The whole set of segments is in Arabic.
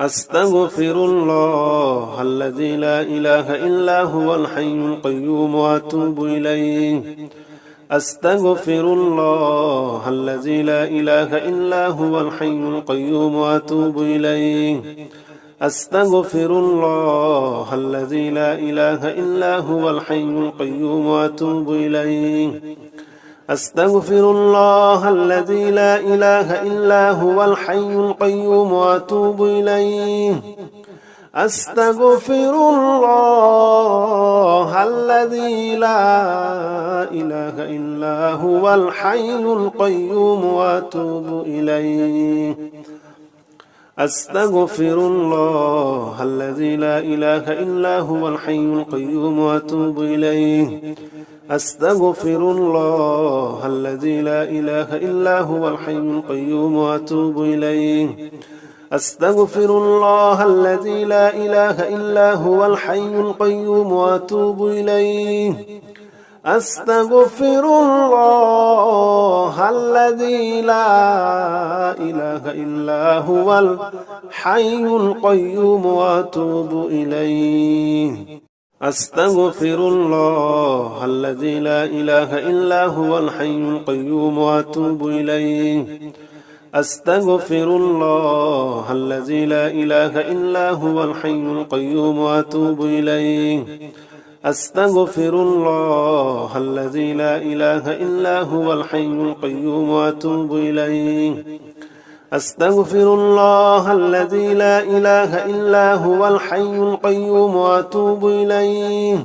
أستغفر الله الذي لا إله إلا هو الحي القيوم وأتوب إليه أستغفر الله الذي لا إله إلا هو الحي القيوم وأتوب إليه أستغفر الله الذي لا إله إلا هو الحي القيوم وأتوب إليه أستغفر الله الذي لا إله إلا هو الحي القيوم وأتوب إليه أستغفر الله الذي لا إله إلا هو الحي القيوم وأتوب إليه أستغفر الله الذي لا إله إلا هو الحي القيوم وأتوب إليه أستغفر الله الذي لا إله إلا هو الحي القيوم وأتوب إليه أستغفر الله الذي لا إله إلا هو الحي القيوم وأتوب إليه أستغفر الله الذي لا إله إلا هو الحي القيوم وأتوب إليه أستغفر الله الذي لا إله إلا هو الحي القيوم وأتوب إليه أستغفر الله الذي لا إله إلا هو الحي القيوم وأتوب إليه أستغفر الله الذي لا إله إلا هو الحي القيوم وأتوب إليه أستغفر الله الذي لا إله إلا هو الحي القيوم وأتوب إليه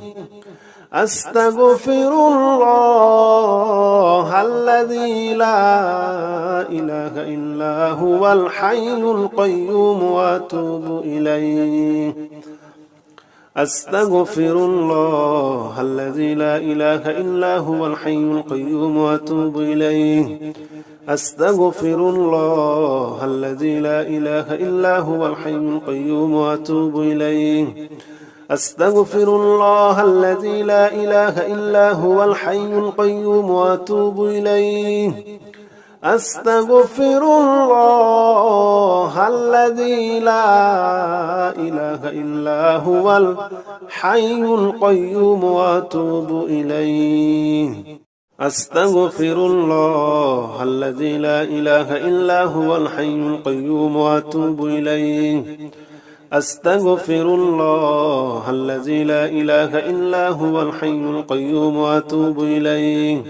أستغفر الله الذي لا إله إلا هو الحي القيوم وأتوب إليه أستغفر الله الذي لا إله إلا هو الحي القيوم وأتوب إليه أستغفر الله الذي لا إله إلا هو الحي القيوم وأتوب إليه أستغفر الله الذي لا إله إلا هو الحي القيوم وأتوب إليه أستغفر الله الذي لا إله إلا هو الحي القيوم وأتوب إليه أستغفر الله الذي لا إله إلا هو الحي القيوم وأتوب إليه أستغفر الله الذي لا إله إلا هو الحي القيوم وأتوب إليه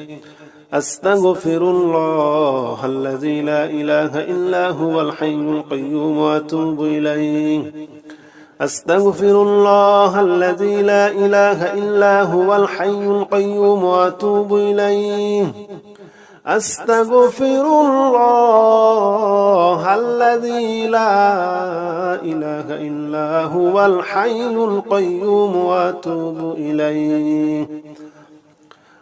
أستغفر الله الذي لا إله إلا هو الحي القيوم وأتوب إليه أستغفر الله الذي لا إله إلا هو الحي القيوم وأتوب إليه أستغفر الله الذي لا إله إلا هو الحي القيوم وأتوب إليه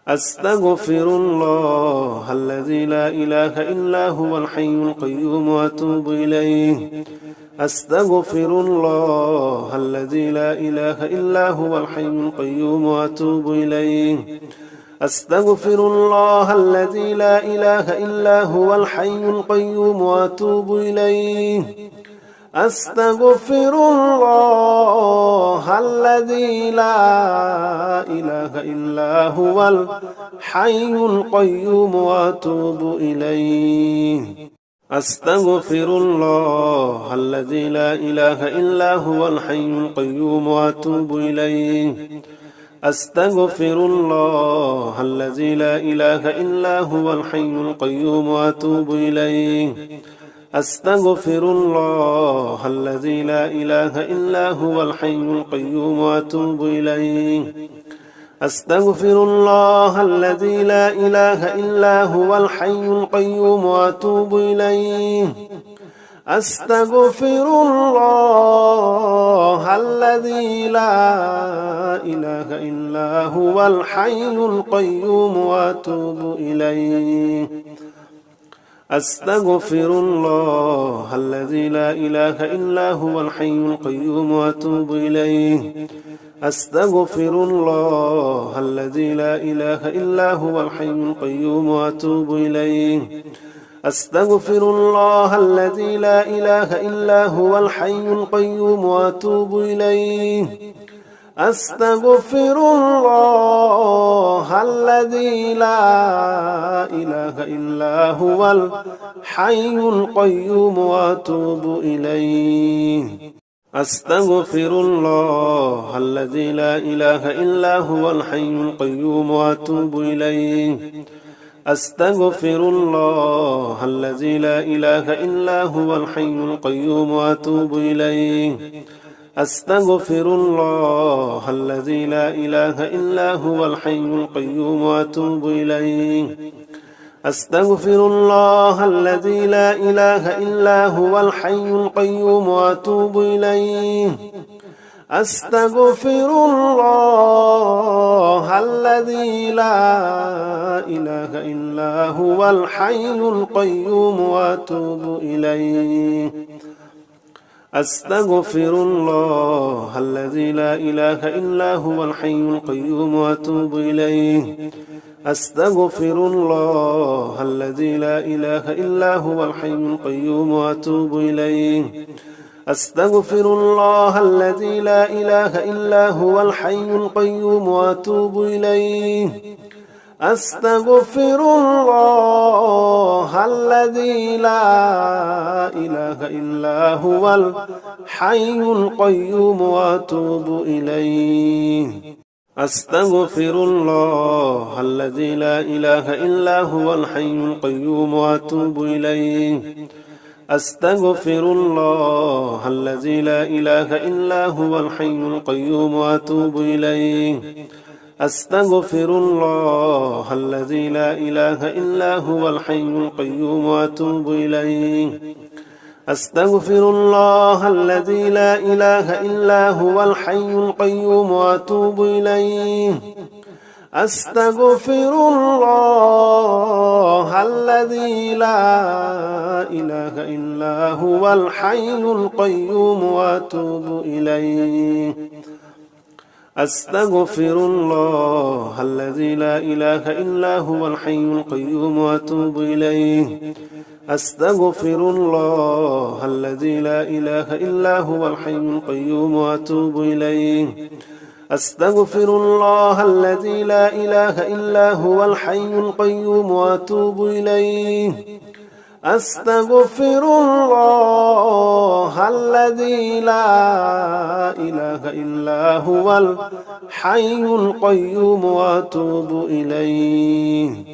أستغفر الله الذي لا إله إلا هو الحي القيوم وأتوب إليه أستغفر الله الذي لا إله إلا هو الحي القيوم وأتوب إليه أستغفر الله الذي لا إله إلا هو الحي القيوم وأتوب إليه أستغفر الله الذي لا إله إلا هو الحي القيوم وأتوب إليه أستغفر الله الذي لا إله إلا هو الحي القيوم وأتوب إليه أستغفر الله الذي لا إله إلا هو الحي القيوم وأتوب إليه أستغفر الله الذي لا إله إلا هو الحي القيوم وأتوب إليه أستغفر الله الذي لا إله إلا هو الحي القيوم وأتوب إليه أستغفر الله الذي لا إله إلا هو الحي القيوم وأتوب إليه أستغفر الله الذي لا إله إلا هو الحي القيوم وأتوب إليه أستغفر الله الذي لا إله إلا هو الحي القيوم وأتوب إليه أستغفر الله الذي لا إله إلا هو الحي القيوم وأتوب إليه أستغفر الله الذي لا إله إلا هو الحي القيوم وأتوب إليه أستغفر الله الذي لا إله إلا هو الحي القيوم وأتوب إليه أستغفر الله الذي لا إله إلا هو الحي القيوم وأتوب إليه أستغفر الله الذي لا إله إلا هو الحي القيوم وأتوب إليه أستغفر الله الذي لا إله إلا هو الحي القيوم وأتوب إليه أستغفر الله الذي لا إله إلا هو الحي القيوم وأتوب إليه أستغفر الله الذي لا إله إلا هو الحي القيوم وأتوب إليه أستغفر الله الذي لا إله إلا هو الحي القيوم وأتوب إليه أستغفر الله الذي لا إله إلا هو الحي القيوم وأتوب إليه أستغفر الله الذي لا إله إلا هو الحي القيوم وأتوب إليه أستغفر الله الذي لا إله إلا هو الحي القيوم وأتوب إليه أستغفر الله الذي لا إله إلا هو الحي القيوم وأتوب إليه أستغفر الله الذي لا إله إلا هو الحي القيوم وأتوب إليه أستغفر الله الذي لا إله إلا هو الحي القيوم وأتوب إليه أستغفر الله الذي لا إله إلا هو الحي القيوم وأتوب إليه أستغفر الله الذي لا إله إلا هو الحي القيوم وأتوب إليه أستغفر الله الذي لا إله إلا هو الحي القيوم وأتوب إليه أستغفر الله الذي لا إله إلا هو الحي القيوم وأتوب إليه أستغفر الله الذي لا إله إلا هو الحي القيوم وأتوب إليه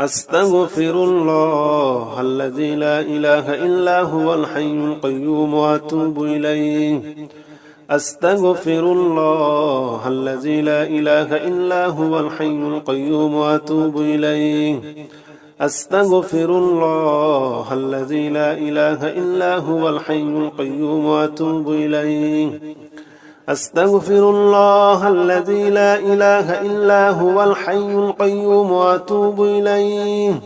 أستغفر الله الذي لا إله إلا هو الحي القيوم وأتوب إليه أستغفر الله الذي لا إله إلا هو الحي القيوم وأتوب إليه أستغفر الله الذي لا إله إلا هو الحي القيوم وأتوب إليه أستغفر الله الذي لا إله إلا هو الحي القيوم وأتوب إليه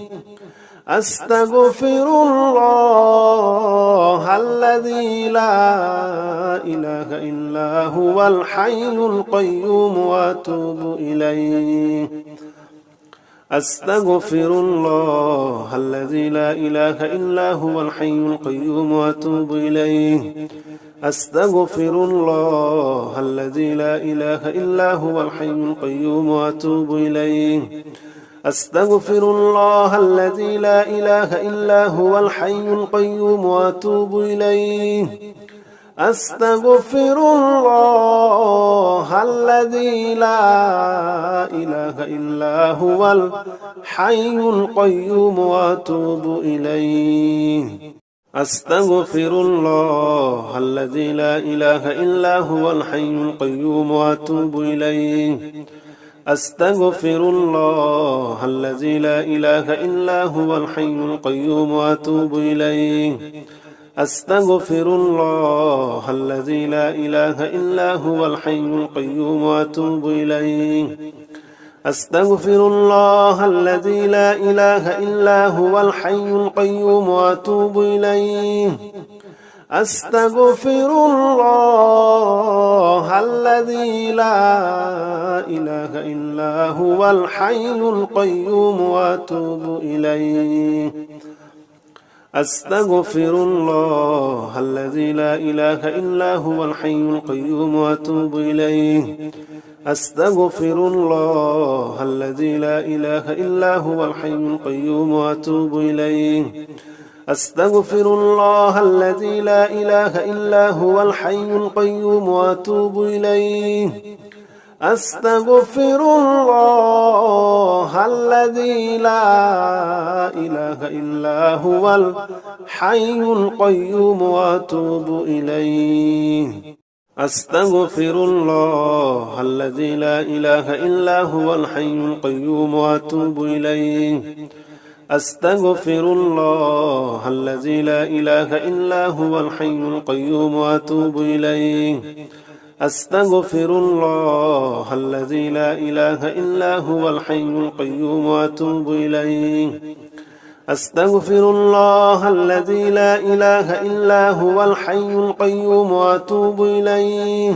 أستغفر الله الذي لا إله إلا هو الحي القيوم وأتوب إليه أستغفر الله الذي لا إله إلا هو الحي القيوم وأتوب إليه أستغفر الله الذي لا إله إلا هو الحي القيوم وأتوب إليه أستغفر الله الذي لا إله إلا هو الحي القيوم وأتوب إليه أستغفر الله الذي لا إله إلا هو الحي القيوم وأتوب إليه أستغفر الله الذي لا إله إلا هو الحي القيوم وأتوب إليه أستغفر الله الذي لا إله إلا هو الحي القيوم وأتوب إليه أستغفر الله الذي لا إله إلا هو الحي القيوم وأتوب إليه أستغفر الله الذي لا إله إلا هو الحي القيوم وأتوب إليه أستغفر الله الذي لا إله إلا هو الحي القيوم وأتوب إليه أستغفر الله الذي لا إله إلا هو الحي القيوم وأتوب إليه أستغفر الله الذي لا إله إلا هو الحي القيوم وأتوب إليه أستغفر الله الذي لا إله إلا هو الحي القيوم وأتوب إليه أستغفر الله الذي لا إله إلا هو الحي القيوم وأتوب إليه أستغفر الله الذي لا إله إلا هو الحي القيوم وأتوب إليه أستغفر الله الذي لا إله إلا هو الحي القيوم وأتوب إليه أستغفر الله الذي لا إله إلا هو الحي القيوم وأتوب إليه أستغفر الله الذي لا إله إلا هو الحي القيوم وأتوب إليه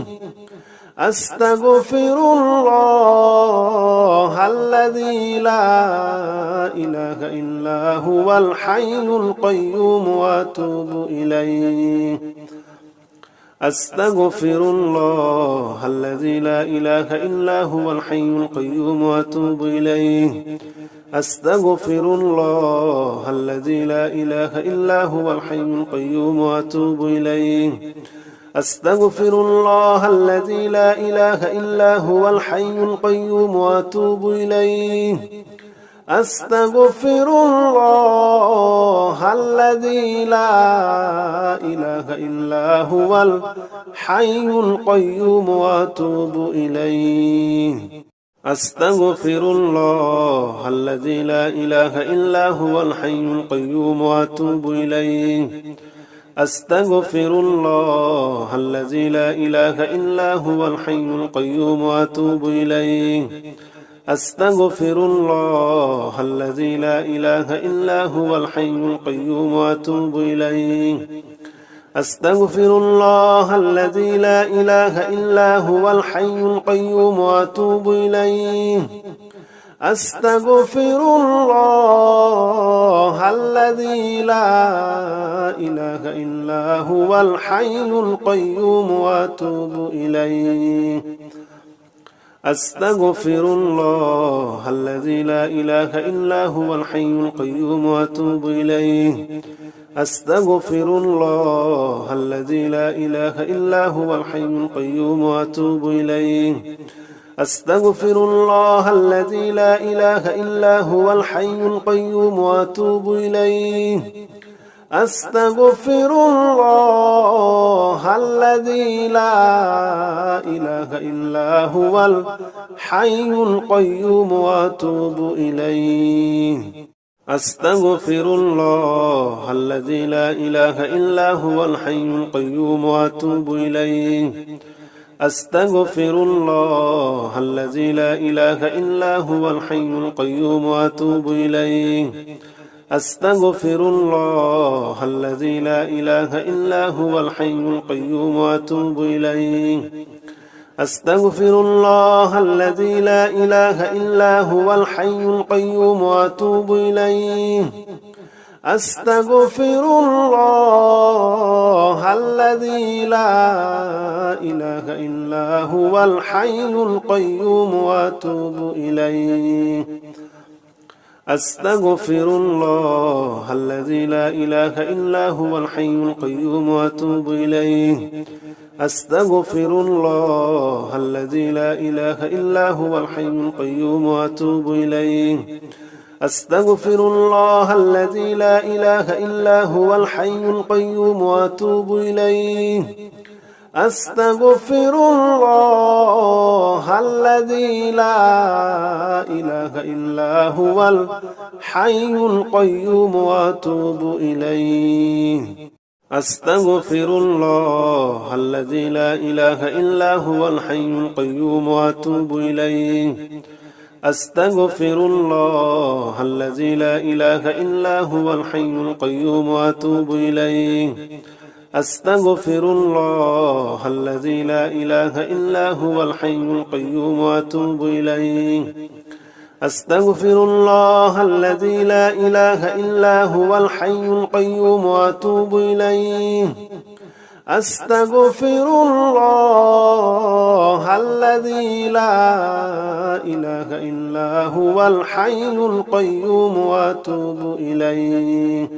أستغفر الله الذي لا إله إلا هو الحي القيوم وأتوب إليه أستغفر الله الذي لا إله إلا هو الحي القيوم وأتوب إليه أستغفر الله الذي لا إله إلا هو الحي القيوم وأتوب إليه أستغفر الله الذي لا إله إلا هو الحي القيوم وأتوب إليه أستغفر الله الذي لا إله إلا هو الحي القيوم وأتوب إليه أستغفر الله الذي لا إله إلا هو الحي القيوم وأتوب إليه أستغفر الله الذي لا إله إلا هو الحي القيوم وأتوب إليه أستغفر الله الذي لا إله إلا هو الحي القيوم وأتوب إليه أستغفر الله الذي لا إله إلا هو الحي القيوم وأتوب إليه أستغفر الله الذي لا إله إلا هو الحي القيوم وأتوب إليه أستغفر الله الذي لا إله إلا هو الحي القيوم وأتوب إليه أستغفر الله الذي لا إله إلا هو الحي القيوم وأتوب إليه أستغفر الله الذي لا إله إلا هو الحي القيوم وأتوب إليه أستغفر الله الذي لا إله إلا هو الحي القيوم وأتوب إليه أستغفر الله الذي لا إله إلا هو الحي القيوم وأتوب إليه أستغفر الله الذي لا إله إلا هو الحي القيوم وأتوب إليه أستغفر الله الذي لا إله إلا هو الحي القيوم وأتوب إليه أستغفر الله الذي لا إله إلا هو الحي القيوم وأتوب إليه أستغفر الله الذي لا إله إلا هو الحي القيوم وأتوب إليه أستغفر الله الذي لا إله إلا هو الحي القيوم وأتوب إليه أستغفر الله الذي لا إله إلا هو الحي القيوم وأتوب إليه أستغفر الله الذي لا إله إلا هو الحي القيوم وأتوب إليه أستغفر الله الذي لا إله إلا هو الحي القيوم وأتوب إليه أستغفر الله الذي لا إله إلا هو الحي القيوم وأتوب إليه أستغفر الله الذي لا إله إلا هو الحي القيوم وأتوب إليه أستغفر الله الذي لا إله إلا هو الحي القيوم وأتوب إليه أستغفر الله الذي لا إله إلا هو الحي القيوم وأتوب إليه. أستغفر الله الذي لا إله إلا هو الحي القيوم وأتوب إليه.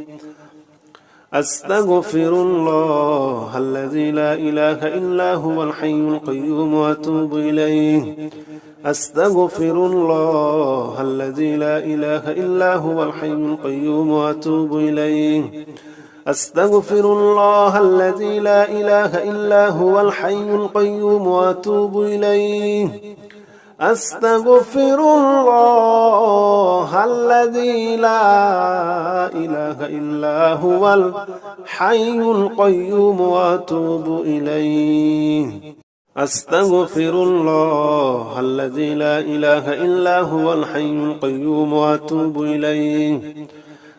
أستغفر الله الذي لا إله إلا هو الحي القيوم وأتوب إليه. أستغفر الله الذي لا إله إلا هو الحي القيوم وأتوب إليه. أستغفر الله الذي لا إله إلا هو الحي القيوم وأتوب إليه. أستغفر الله الذي لا إله إلا هو الحي القيوم وأتوب إليه. أستغفر الله الذي لا إله إلا هو الحي القيوم وأتوب إليه.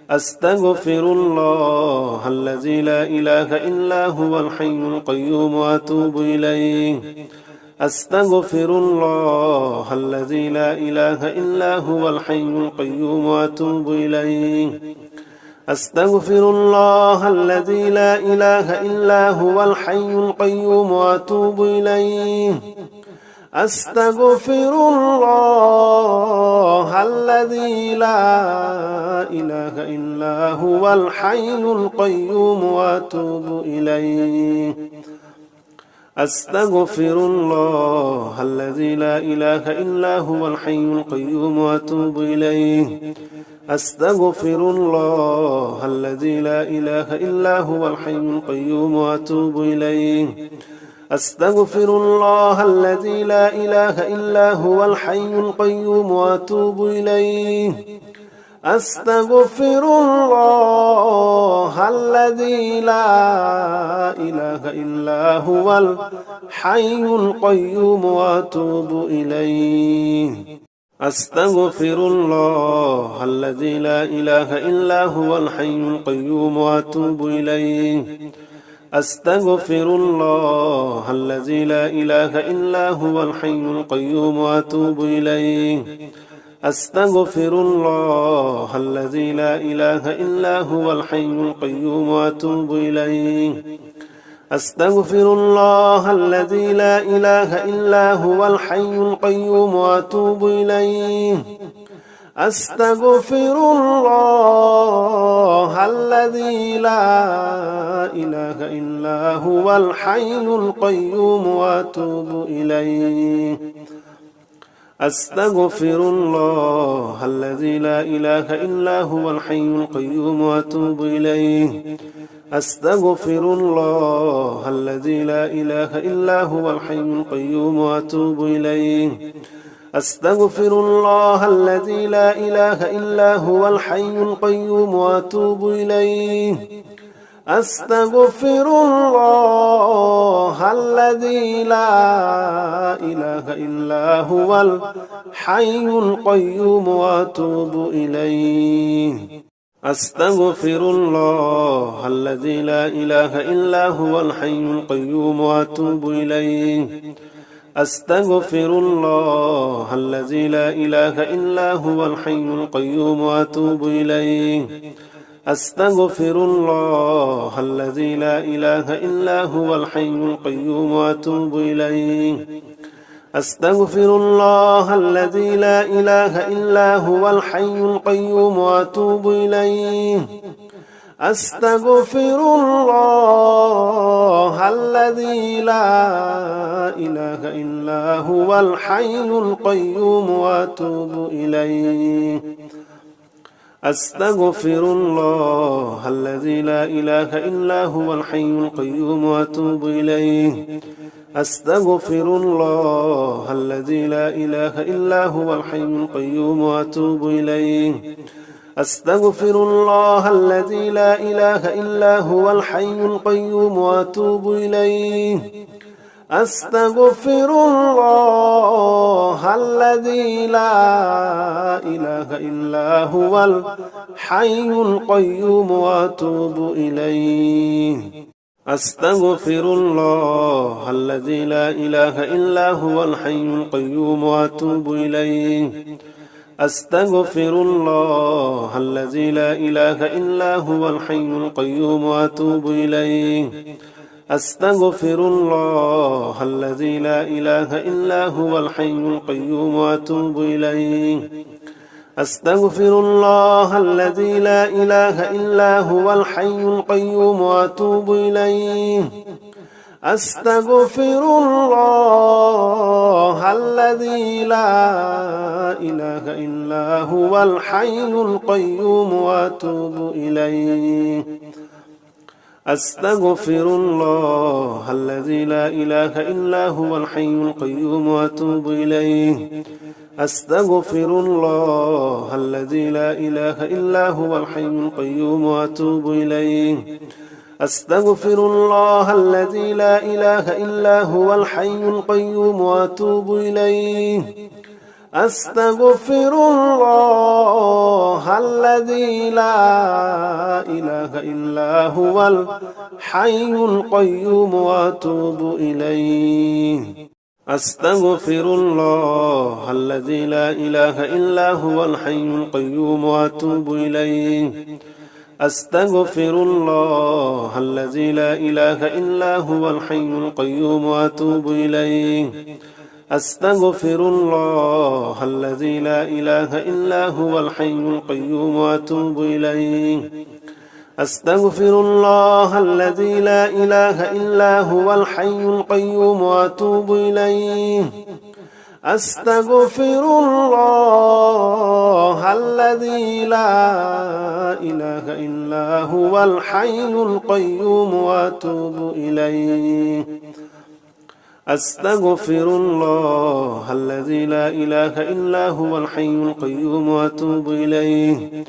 أستغفر الله الذي لا إله إلا هو الحي القيوم وأتوب إليه. أستغفر الله الذي لا إله إلا هو الحي القيوم وأتوب إليه. أستغفر الله الذي لا إله إلا هو الحي القيوم وأتوب إليه. أستغفر الله الذي لا إله إلا هو الحي القيوم وأتوب إليه. أستغفر الله الذي لا إله إلا هو الحي القيوم وأتوب إليه. أستغفر الله الذي لا إله إلا هو الحي القيوم وأتوب إليه. أستغفر الله الذي لا إله إلا هو الحي القيوم وأتوب إليه. أستغفر الله الذي لا إله إلا هو الحي القيوم وأتوب إليه. أستغفر الله الذي لا إله إلا هو الحي القيوم وأتوب إليه. أستغفر الله الذي لا إله إلا هو الحي القيوم وأتوب إليه. أستغفر الله الذي لا إله إلا هو الحي القيوم وأتوب إليه. أستغفر الله الذي لا إله إلا هو الحي القيوم وأتوب إليه. أستغفر الله الذي لا إله إلا هو الحي القيوم وأتوب إليه. أستغفر الله الذي لا إله إلا هو الحي القيوم وأتوب إليه. أستغفر الله الذي لا إله إلا هو الحي القيوم وأتوب إليه. أستغفر الله الذي لا إله إلا هو الحي القيوم وأتوب إليه. أستغفر الله الذي لا إله إلا هو الحي القيوم وأتوب إليه. أستغفر الله الذي لا إله إلا هو الحي القيوم وأتوب إليه. أستغفر الله الذي لا إله إلا هو الحي القيوم وأتوب إليه. أستغفر الله الذي لا إله إلا هو الحي القيوم وأتوب إليه. أستغفر الله الذي لا إله إلا هو الحي القيوم وأتوب إليه. أستغفر الله الذي لا إله إلا هو الحي القيوم وأتوب إليه. أستغفر الله الذي لا إله إلا هو الحي القيوم وأتوب إليه. أستغفر الله الذي لا إله إلا هو الحي القيوم وأتوب إليه. أستغفر الله الذي لا إله إلا هو الحي القيوم وأتوب إليه. أستغفر الله الذي لا إله إلا هو الحي القيوم وأتوب إليه. أستغفر الله الذي لا إله إلا هو الحي القيوم وأتوب إليه. أستغفر الله الذي لا إله إلا هو الحي القيوم وأتوب إليه أستغفر الله الذي لا إله إلا هو الحي القيوم وأتوب إليه أستغفر الله الذي لا إله إلا هو الحي القيوم وأتوب إليه أستغفر الله الذي لا إله إلا هو الحي القيوم وأتوب إليه أستغفر الله الذي لا إله إلا هو الحي القيوم وأتوب إليه أستغفر الله الذي لا إله إلا هو الحي القيوم وأتوب إليه أستغفر الله الذي لا إله إلا هو الحي القيوم وأتوب إليه أستغفر الله الذي لا إله إلا هو الحي القيوم وأتوب إليه أستغفر الله الذي لا إله إلا هو الحي القيوم وأتوب إليه أستغفر الله الذي لا إله إلا هو الحي القيوم وأتوب إليه أستغفر الله الذي لا إله إلا هو الحي القيوم وأتوب إليه أستغفر الله الذي لا إله إلا هو الحي القيوم وأتوب إليه أستغفر الله الذي لا إله إلا هو الحي القيوم وأتوب إليه أستغفر الله الذي لا إله إلا هو الحي القيوم وأتوب إليه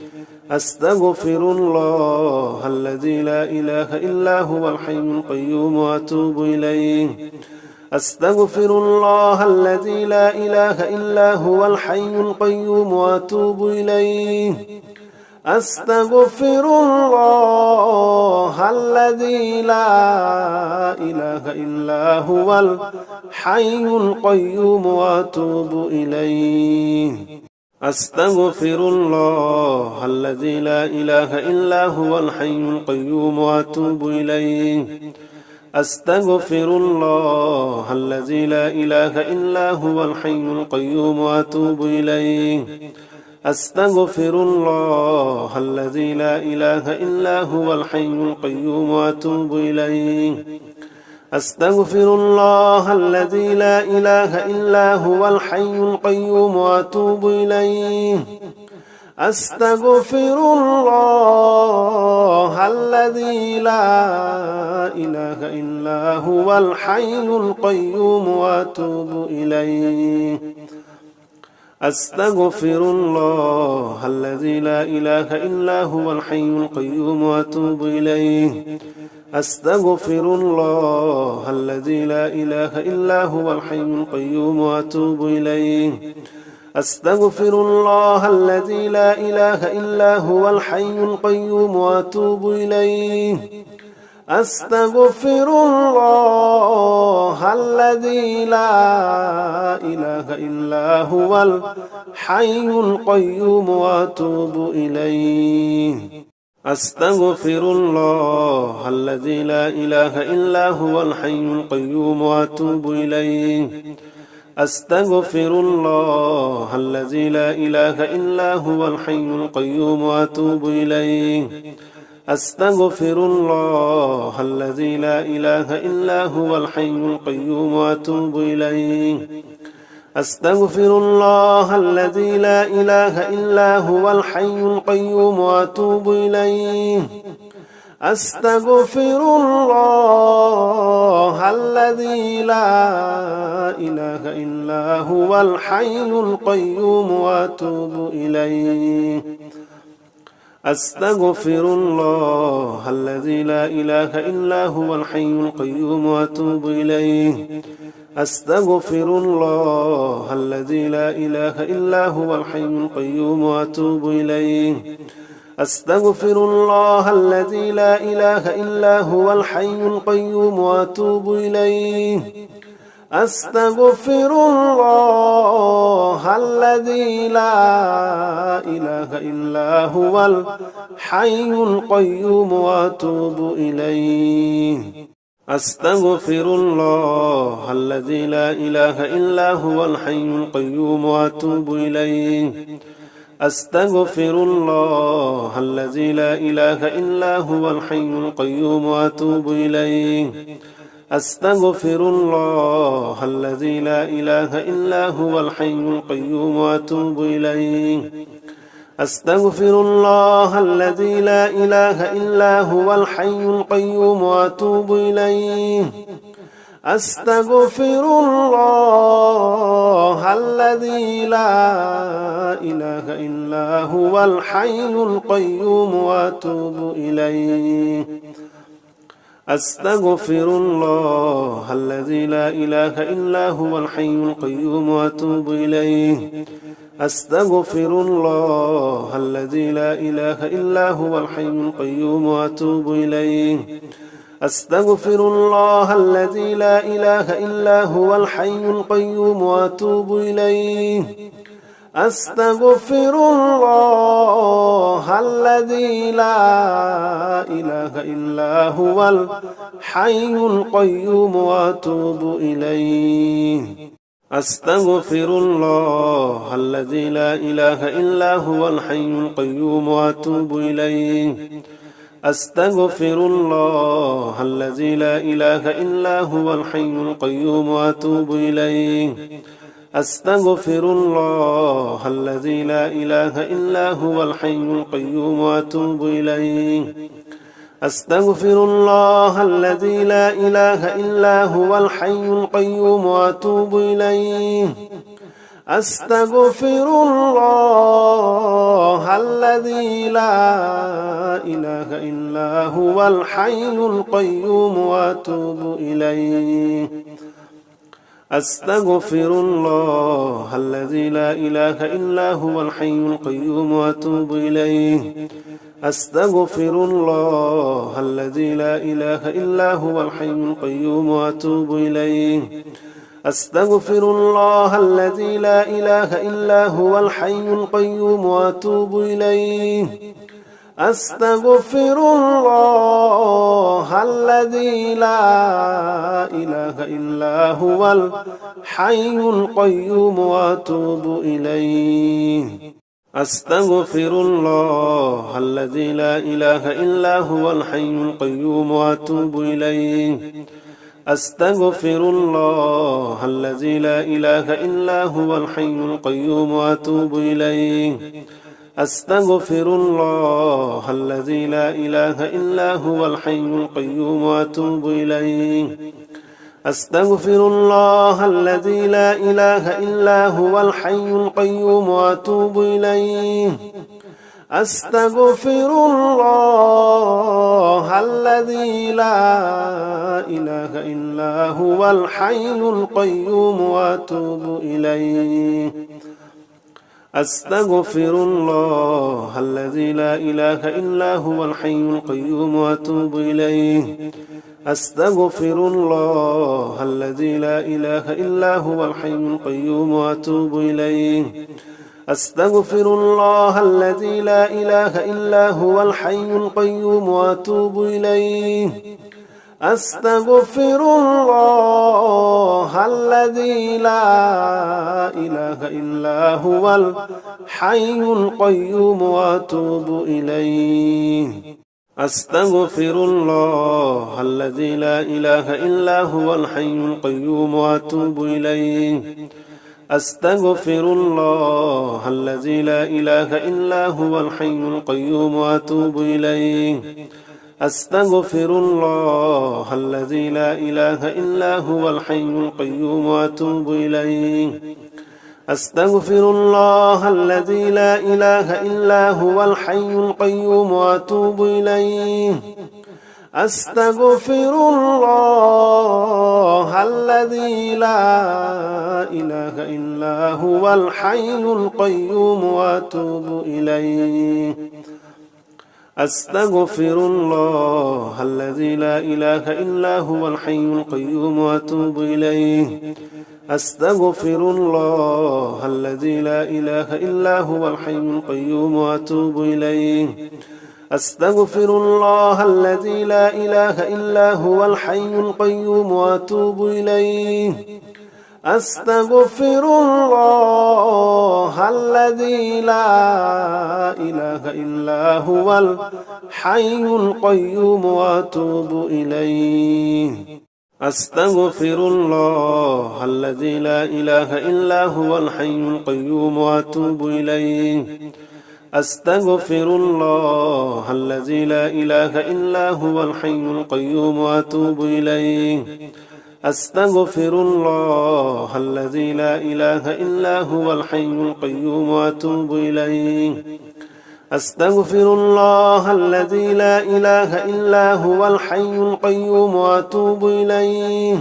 أستغفر الله الذي لا إله إلا هو الحي القيوم وأتوب إليه أستغفر الله الذي لا إله إلا هو الحي القيوم وأتوب إليه أستغفر الله الذي لا إله إلا هو الحي القيوم وأتوب إليه أستغفر الله الذي لا إله إلا هو الحي القيوم وأتوب إليه أستغفر الله الذي لا إله إلا هو الحي القيوم وأتوب إليه أستغفر الله الذي لا إله إلا هو الحي القيوم وأتوب إليه أستغفر الله الذي لا إله إلا هو الحي القيوم وأتوب إليه أستغفر الله الذي لا إله إلا هو الحي القيوم وأتوب إليه أستغفر الله الذي لا إله إلا هو الحي القيوم وأتوب إليه أستغفر الله الذي لا إله إلا هو الحي القيوم وأتوب إليه أستغفر الله الذي لا إله إلا هو الحي القيوم وأتوب إليه أستغفر الله الذي لا إله إلا هو الحي القيوم وأتوب إليه أستغفر الله الذي لا إله إلا هو الحي القيوم وأتوب إليه أستغفر الله الذي لا إله إلا هو الحي القيوم وأتوب إليه أستغفر الله الذي لا إله إلا هو الحي القيوم وأتوب إليه أستغفر الله الذي لا إله إلا هو الحي القيوم وأتوب إليه أستغفر الله الذي لا إله إلا هو الحي القيوم وأتوب إليه أستغفر الله الذي لا إله إلا هو الحي القيوم وأتوب إليه أستغفر الله الذي لا إله إلا هو الحي القيوم وأتوب إليه أستغفر الله الذي لا إله إلا هو الحي القيوم وأتوب إليه أستغفر الله الذي لا إله إلا هو الحي القيوم وأتوب إليه أستغفر الله الذي لا إله إلا هو الحي القيوم وأتوب إليه أستغفر الله الذي لا إله إلا هو الحي القيوم وأتوب إليه أستغفر الله الذي لا إله إلا هو الحي القيوم وأتوب إليه أستغفر الله الذي لا إله إلا هو الحي القيوم وأتوب إليه أستغفر الله الذي لا إله إلا هو الحي القيوم وأتوب إليه أستغفر الله الذي لا إله إلا هو الحي القيوم وأتوب إليه أستغفر الله الذي لا إله إلا هو الحي القيوم وأتوب إليه أستغفر الله الذي لا إله إلا هو الحي القيوم وأتوب إليه أستغفر الله الذي لا إله إلا هو الحي القيوم وأتوب إليه أستغفر الله الذي لا إله إلا هو الحي القيوم وأتوب إليه أستغفر الله الذي لا إله إلا هو الحي القيوم وأتوب إليه أستغفر الله الذي لا إله إلا هو الحي القيوم وأتوب إليه أستغفر الله الذي لا إله إلا هو الحي القيوم وأتوب إليه أستغفر الله الذي لا إله إلا هو الحي القيوم وأتوب إليه أستغفر الله الذي لا إله إلا هو الحي القيوم وأتوب إليه أستغفر الله الذي لا إله إلا هو الحي القيوم وأتوب إليه أستغفر الله الذي لا إله إلا هو الحي القيوم وأتوب إليه أستغفر الله الذي لا إله إلا هو الحي القيوم وأتوب إليه أستغفر الله الذي لا إله إلا هو الحي القيوم وأتوب إليه أستغفر الله الذي لا إله إلا هو الحي القيوم وأتوب إليه أستغفر الله الذي لا إله إلا هو الحي القيوم وأتوب إليه أستغفر الله الذي لا إله إلا هو الحي القيوم وأتوب إليه أستغفر الله الذي لا إله إلا هو الحي القيوم وأتوب إليه أستغفر الله الذي لا إله إلا هو الحي القيوم وأتوب إليه أستغفر الله الذي لا إله إلا هو الحي القيوم وأتوب إليه أستغفر الله الذي لا إله إلا هو الحي القيوم وأتوب إليه أستغفر الله الذي لا إله إلا هو الحي القيوم وأتوب إليه أستغفر الله الذي لا إله إلا هو الحي القيوم وأتوب إليه أستغفر الله الذي لا إله إلا هو الحي القيوم وأتوب إليه أستغفر الله الذي لا إله إلا هو الحي القيوم وأتوب إليه أستغفر الله الذي لا إله إلا هو الحي القيوم وأتوب إليه أستغفر الله الذي لا إله إلا هو الحي القيوم وأتوب إليه أستغفر الله الذي لا إله إلا هو الحي القيوم وأتوب إليه أستغفر الله الذي لا إله إلا هو الحي القيوم وأتوب إليه أستغفر الله الذي لا إله إلا هو الحي القيوم وأتوب إليه أستغفر الله الذي لا إله إلا هو الحي القيوم وأتوب إليه أستغفر الله الذي لا إله إلا هو الحي القيوم وأتوب إليه أستغفر الله الذي لا إله إلا هو الحي القيوم وأتوب إليه أستغفر الله الذي لا إله إلا هو الحي القيوم وأتوب إليه أستغفر الله الذي لا إله إلا هو الحي القيوم وأتوب إليه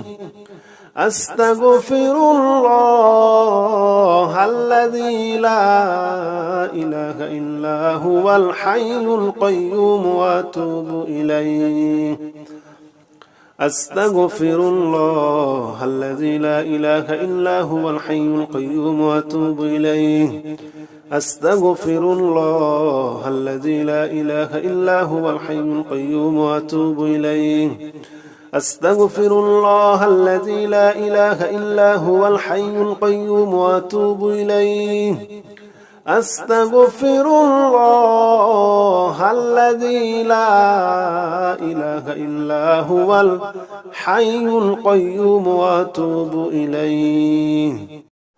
أستغفر الله الذي لا إله إلا هو الحي القيوم وأتوب إليه أستغفر الله الذي لا إله إلا هو الحي القيوم وأتوب إليه أستغفر الله الذي لا إله إلا هو الحي القيوم وأتوب إليه أستغفر الله الذي لا إله إلا هو الحي القيوم وأتوب إليه أستغفر الله الذي لا إله إلا هو الحي القيوم وأتوب إليه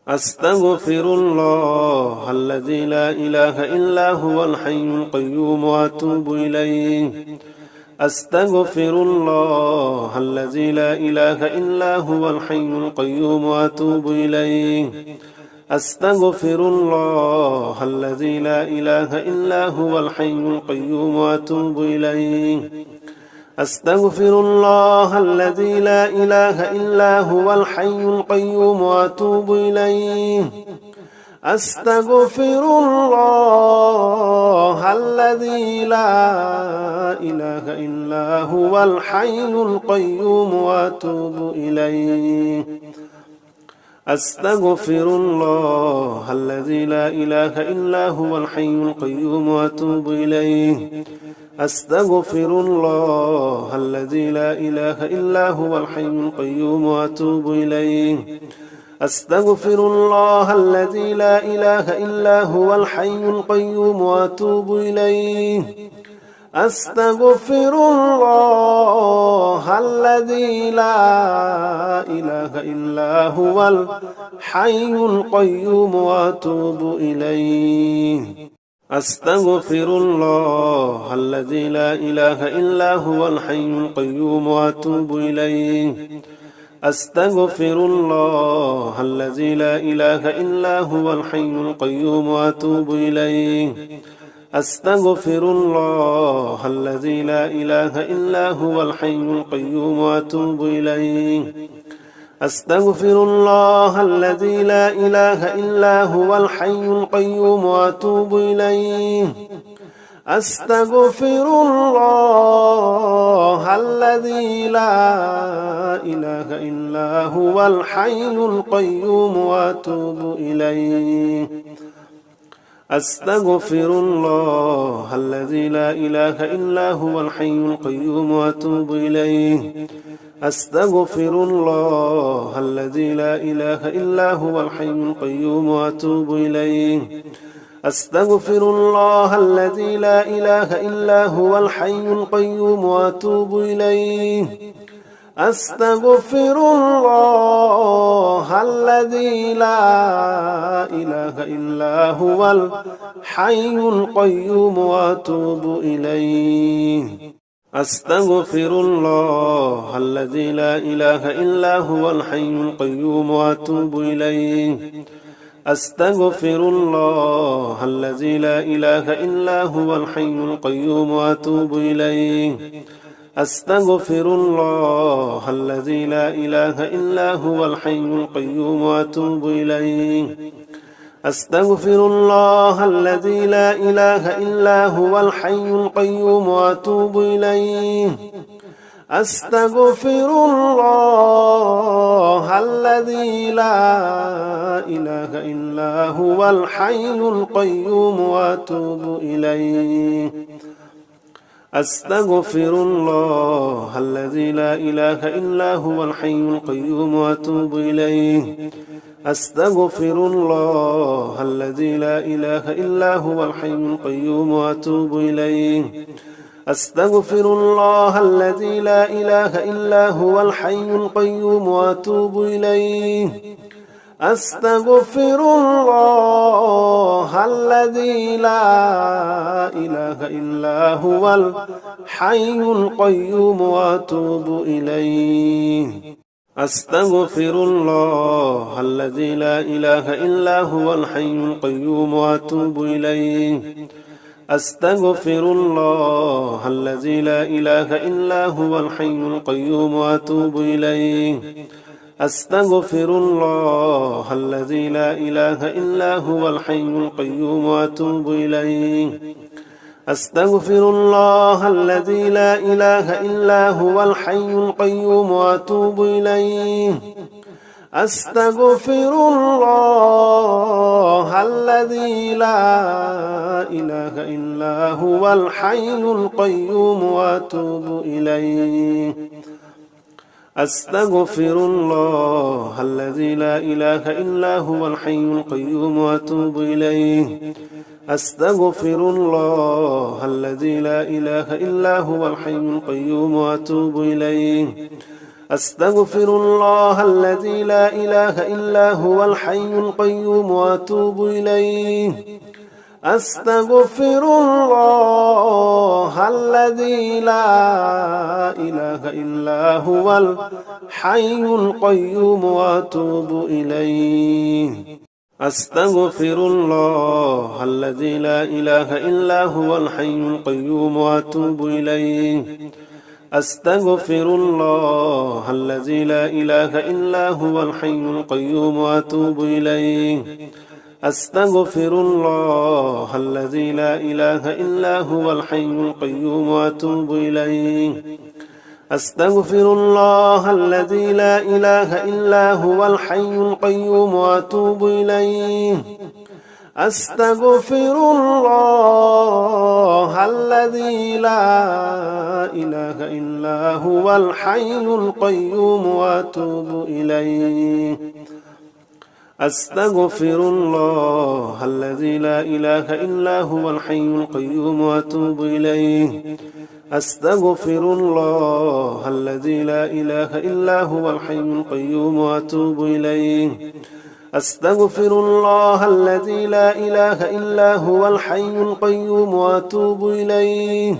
أستغفر الله الذي لا إله إلا هو الحي القيوم وأتوب إليه أستغفر الله الذي لا إله إلا هو الحي القيوم وأتوب إليه أستغفر الله الذي لا إله إلا هو الحي القيوم وأتوب إليه أستغفر الله الذي لا إله إلا هو الحي القيوم وأتوب إليه أستغفر الله الذي لا إله إلا هو الحي القيوم وأتوب إليه أستغفر الله الذي لا إله إلا هو الحي القيوم وأتوب إليه أستغفر الله الذي لا إله إلا هو الحي القيوم وأتوب إليه أستغفر الله الذي لا إله إلا هو الحي القيوم وأتوب إليه أستغفر الله الذي لا إله إلا هو الحي القيوم وأتوب إليه أستغفر الله الذي لا إله إلا هو الحي القيوم وأتوب إليه أستغفر الله الذي لا إله إلا هو الحي القيوم وأتوب إليه أستغفر الله الذي لا إله إلا هو الحي القيوم وأتوب إليه أستغفر الله الذي لا إله إلا هو الحي القيوم وأتوب إليه أستغفر الله الذي لا إله إلا هو الحي القيوم وأتوب إليه أستغفر الله الذي لا إله إلا هو الحي القيوم وأتوب إليه أستغفر الله الذي لا إله إلا هو الحي القيوم وأتوب إليه أستغفر الله الذي لا إله إلا هو الحي القيوم وأتوب إليه أستغفر الله الذي لا إله إلا هو الحي القيوم وأتوب إليه أستغفر الله الذي لا إله إلا هو الحي القيوم وأتوب إليه أستغفر الله الذي لا إله إلا هو الحي القيوم وأتوب إليه أستغفر الله الذي لا إله إلا هو الحي القيوم وأتوب إليه أستغفر الله الذي لا إله إلا هو الحي القيوم وأتوب إليه أستغفر الله الذي لا إله إلا هو الحي القيوم وأتوب إليه أستغفر الله الذي لا إله إلا هو الحي القيوم وأتوب إليه أستغفر الله الذي لا إله إلا هو الحي القيوم وأتوب إليه أستغفر الله الذي لا إله إلا هو الحي القيوم وأتوب إليه أستغفر الله الذي لا إله إلا هو الحي القيوم وأتوب إليه أستغفر الله الذي لا إله إلا هو الحي القيوم وأتوب إليه أستغفر الله الذي لا إله إلا هو الحي القيوم وأتوب إليه أستغفر الله الذي لا إله إلا هو الحي القيوم وأتوب إليه أستغفر الله الذي لا إله إلا هو الحي القيوم وأتوب إليه أستغفر الله الذي لا إله إلا هو الحي القيوم وأتوب إليه أستغفر الله الذي لا إله إلا هو الحي القيوم وأتوب إليه أستغفر الله الذي لا إله إلا هو الحي القيوم وأتوب إليه أستغفر الله الذي لا إله إلا هو الحي القيوم وأتوب إليه أستغفر الله الذي لا إله إلا هو الحي القيوم وأتوب إليه أستغفر الله الذي لا إله إلا هو الحي القيوم وأتوب إليه أستغفر الله الذي لا إله إلا هو الحي القيوم وأتوب إليه أستغفر الله الذي لا إله إلا هو الحي القيوم وأتوب إليه أستغفر الله الذي لا إله إلا هو الحي القيوم وأتوب إليه أستغفر الله الذي لا إله إلا هو الحي القيوم وأتوب إليه أستغفر الله الذي لا إله إلا هو الحي القيوم وأتوب إليه أستغفر الله الذي لا إله إلا هو الحي القيوم وأتوب إليه أستغفر الله الذي لا إله إلا هو الحي القيوم وأتوب إليه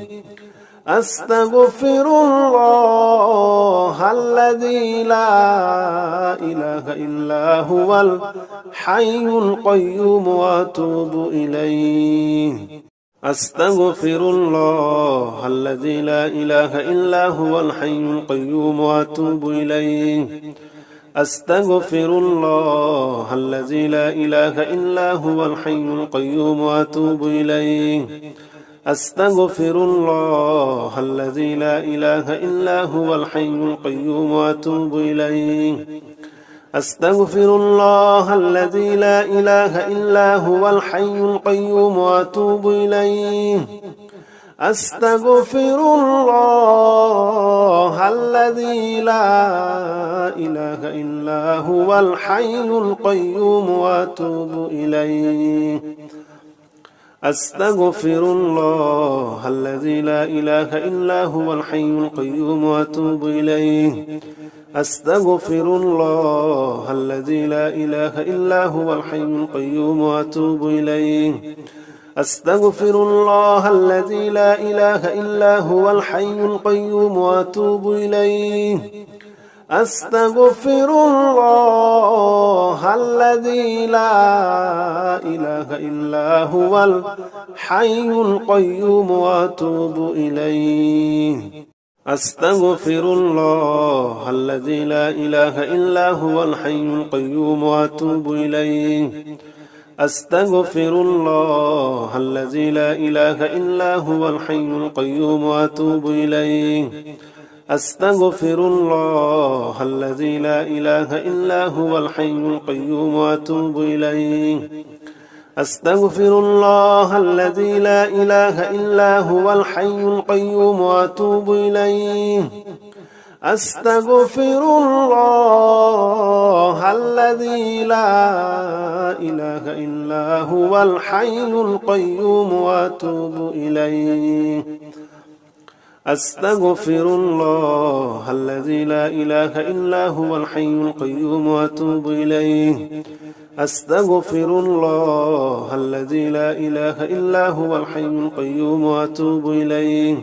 أستغفر الله الذي لا إله إلا هو الحي القيوم وأتوب إليه أستغفر الله الذي لا إله إلا هو الحي القيوم وأتوب إليه أستغفر الله الذي لا إله إلا هو الحي القيوم وأتوب إليه أستغفر الله الذي لا إله إلا هو الحي القيوم وأتوب إليه أستغفر الله الذي لا إله إلا هو الحي القيوم وأتوب إليه أستغفر الله الذي لا إله إلا هو الحي القيوم وأتوب إليه أستغفر الله الذي لا إله إلا هو الحي القيوم وأتوب إليه أستغفر الله الذي لا إله إلا هو الحي القيوم وأتوب إليه أستغفر الله الذي لا إله إلا هو الحي القيوم وأتوب إليه أستغفر الله الذي لا إله إلا هو الحي القيوم وأتوب إليه أستغفر الله الذي لا إله إلا هو الحي القيوم وأتوب إليه أستغفر الله الذي لا إله إلا هو الحي القيوم وأتوب إليه أستغفر الله الذي لا إله إلا هو الحي القيوم وأتوب إليه أستغفر الله الذي لا إله إلا هو الحي القيوم وأتوب إليه أستغفر الله الذي لا إله إلا هو الحي القيوم وأتوب إليه أستغفر الله الذي لا إله إلا هو الحي القيوم وأتوب إليه أستغفر الله الذي لا إله إلا هو الحي القيوم وأتوب إليه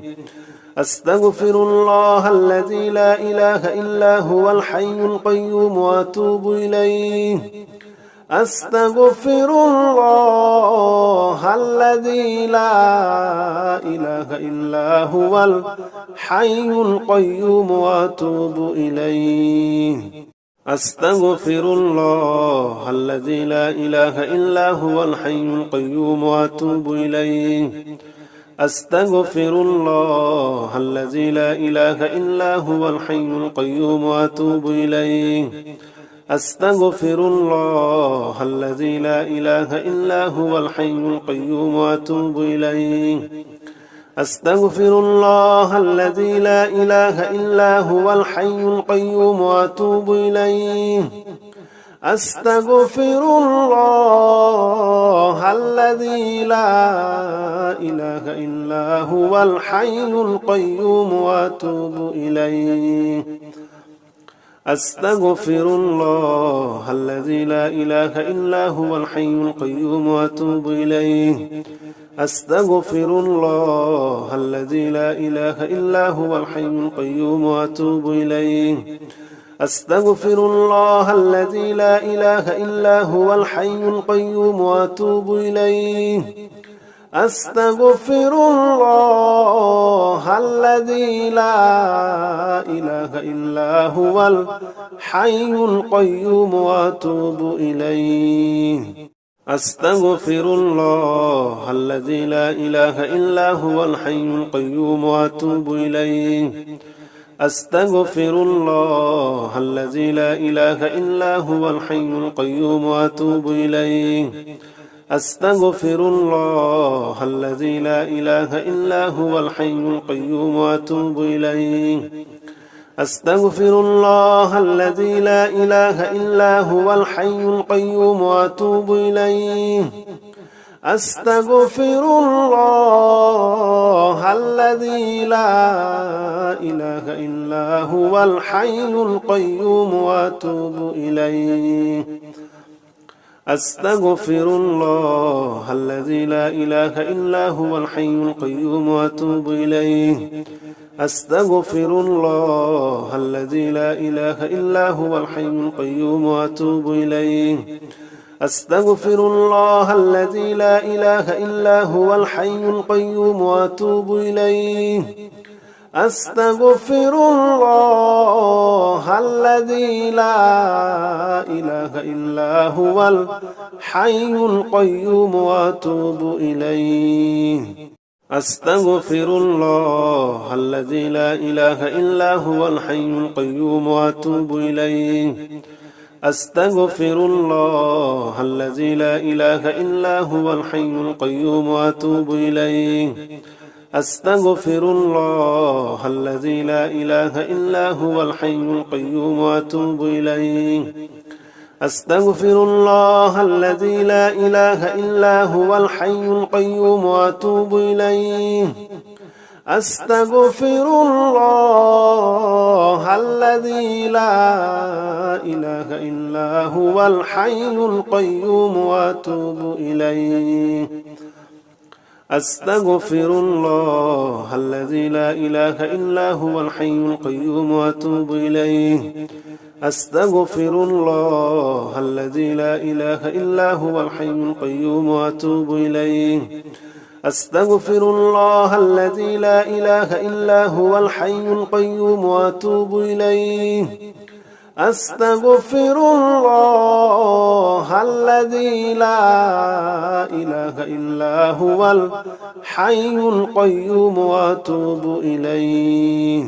أستغفر الله الذي لا إله إلا هو الحي القيوم وأتوب إليه أستغفر الله الذي لا إله إلا هو الحي القيوم وأتوب إليه أستغفر الله الذي لا إله إلا هو الحي القيوم وأتوب إليه أستغفر الله الذي لا إله إلا هو الحي القيوم وأتوب إليه أستغفر الله الذي لا إله إلا هو الحي القيوم وأتوب إليه أستغفر الله الذي لا إله إلا هو الحي القيوم وأتوب إليه أستغفر الله الذي لا إله إلا هو الحي القيوم وأتوب إليه أستغفر الله الذي لا إله إلا هو الحي القيوم وأتوب إليه أستغفر الله الذي لا إله إلا هو الحي القيوم وأتوب إليه أستغفر الله الذي لا إله إلا هو الحي القيوم وأتوب إليه أستغفر الله الذي لا إله إلا هو الحي القيوم وأتوب إليه أستغفر الله الذي لا إله إلا هو الحي القيوم وأتوب إليه أستغفر الله الذي لا إله إلا هو الحي القيوم وأتوب إليه أستغفر الله الذي لا إله إلا هو الحي القيوم وأتوب إليه أستغفر الله الذي لا إله إلا هو الحي القيوم وأتوب إليه أستغفر الله الذي لا إله إلا هو الحي القيوم وأتوب إليه أستغفر الله الذي لا إله إلا هو الحي القيوم وأتوب إليه أستغفر الله الذي لا إله إلا هو الحي القيوم وأتوب إليه أستغفر الله الذي لا إله إلا هو الحي القيوم وأتوب إليه أستغفر الله الذي لا إله إلا هو الحي القيوم وأتوب إليه أستغفر الله الذي لا إله إلا هو الحي القيوم وأتوب إليه أستغفر الله الذي لا إله إلا هو الحي القيوم وأتوب إليه أستغفر الله الذي لا إله إلا هو الحي القيوم وأتوب إليه أستغفر الله الذي لا إله إلا هو الحي القيوم وأتوب إليه أستغفر الله الذي لا إله إلا هو الحي القيوم وأتوب إليه أستغفر الله الذي لا إله إلا هو الحي القيوم وأتوب إليه أستغفر الله الذي لا إله إلا هو الحي القيوم وأتوب إليه أستغفر الله الذي لا إله إلا هو الحي القيوم وأتوب إليه أستغفر الله الذي لا إله إلا هو الحي القيوم وأتوب إليه